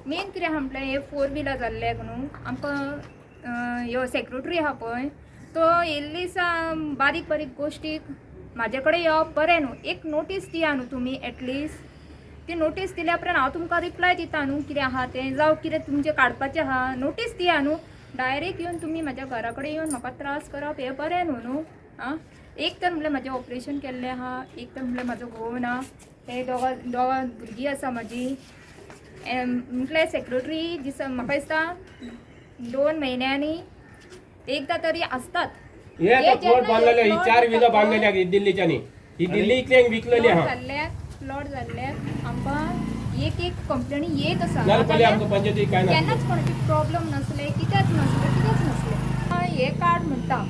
Main कितें आहा म्हटल्यार हे 4 व्हिलर जाल्ल्याक न्हू आमकां ह्यो सेक्रेटरी आहा पळय तो येयल्ली बारीक बारीक गोश्टीक म्हाजे कडेन येवप बरें न्हू. एक नोटीस दिया न्हू तुमी एटलिस्ट. ती नोटीस दिल्या उपरांत हांव तुमकां रिप्लाय दिता न्हू कितें आहा तें जावं कितें तुमचें काडपाचें आहा. नोटीस दिया न्हू. डायरेक्ट येवन तुमी म्हाज्या घरा कडेन येवन म्हाका त्रास करप हें बरें न्हू आं. एक तर म्हणल्यार म्हाजें ऑपरेशन केल्लें आहा, एक तर म्हणल्यार म्हाजो घोव ना, ते दोगां भुरगीं आसा म्हाजी. म्हटल्यार सेक्रेटरी दिसा म्हाका दिसता 2 म्हयन्यांनी एकदा तरी आसतात. हे बांधलेले ही 4 व्हिलर बांधलेल्या दिल्लीच्यानी. ही दिल्ली इतल्यांक विकलेली आहा. प्लॉट जाल्ल्याक आमकां एक कंप्लेनी येत आसा. आमकां पंचायती काय ना. केन्नाच कोणाचे प्रॉब्लेम नसले, कित्याच नसले. हे कार्ड म्हणटा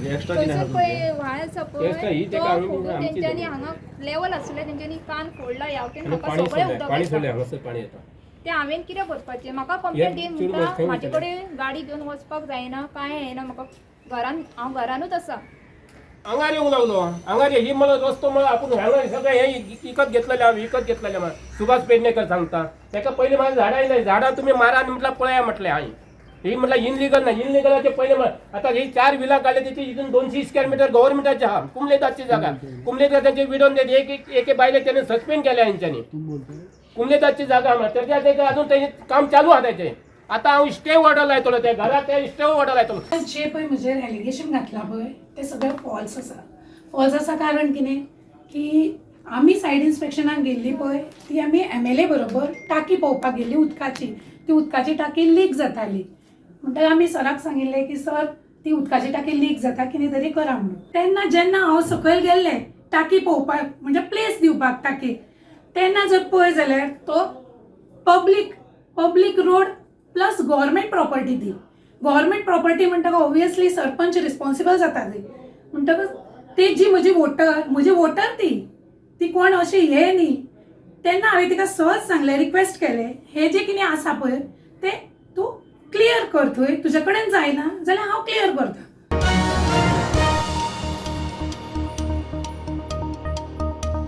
व्हाळ आसा पळय तेंच्यांनी हांगा लेवल आसले तेंच्यांनी कान फोडला ह्यावटेन म्हाका सगळें उदक येता. ते हांवें कितें करपाचें. म्हाका कंप्लेंट येवन म्हणटा म्हाजे कडेन गाडी घेवन वचपाक जायना, कांय येना. म्हाका हांव घरानूच आसा. आंगार येवंक लागलो. आंगार ही मला रस्तो मला आपण हांगा सगळें हे विकत घेतलेले हांव विकत घेतलेले मला सुभाष पेडणेकर सांगता. ताका पयलीं म्हाका झाडां येयले. झाडां तुमी मारा म्हटल्यार पळया म्हटलें हांवें. ही म्हटल्यार इनलिगल ना. इनलिगलाचे पहिले आता ही 4 व्हिला काढले तिथे इथून 200 स्क्वेअर मीटर गव्हर्नमेंटाचे हा. कुमलेदाची जागा. कुमलेदाचे विडोन देत एक बायले त्याने सस्पेंड केल्या यांच्यानी. कुमलेदाची जागा त्याच्या अजून ते काम चालू हा त्याचे. आता हांव स्टे ऑर्डर लायतलो त्या घरात ते स्टे ऑर्डर लायतलो. जे पळय म्हजेर एलिगेशन घातला पळय ते सगळें फॉल्स आसा. फॉल्स आसा कारण कितें की आमी सायड इन्स्पेक्शनाक गेल्ली पळय ती आमी MLA बरोबर टाकी पळोवपाक गेल्ली उदकाची. ती उदकाची टाकी लीक जाताली. म्हणटकीर आमी सराक सांगिल्लें की सर ती उदकाची टाकी लीक जाता कितें तरी करा म्हणून. तेन्ना जेन्ना हांव सकयल गेल्लें टाकी पळोवपाक म्हणजे प्लेस दिवपाक टाकीक तेन्ना जर पळय जाल्यार तो public road plus government property ती. गव्हर्मेंट प्रॉपर्टी म्हणटकच ऑब्वियसली सरपंच रिस्पॉन्सिबल जाता ती. म्हणटकच ती जी म्हजी वोटर ती कोण अशी हे न्ही. तेन्ना हांवें तिका सहज सांगलें रिक्वेस्ट केलें हे जे कितें आसा पळय ते तूं क्लियर कर. थंय तुजे कडेन जायना जाल्यार हांव क्लियर करता.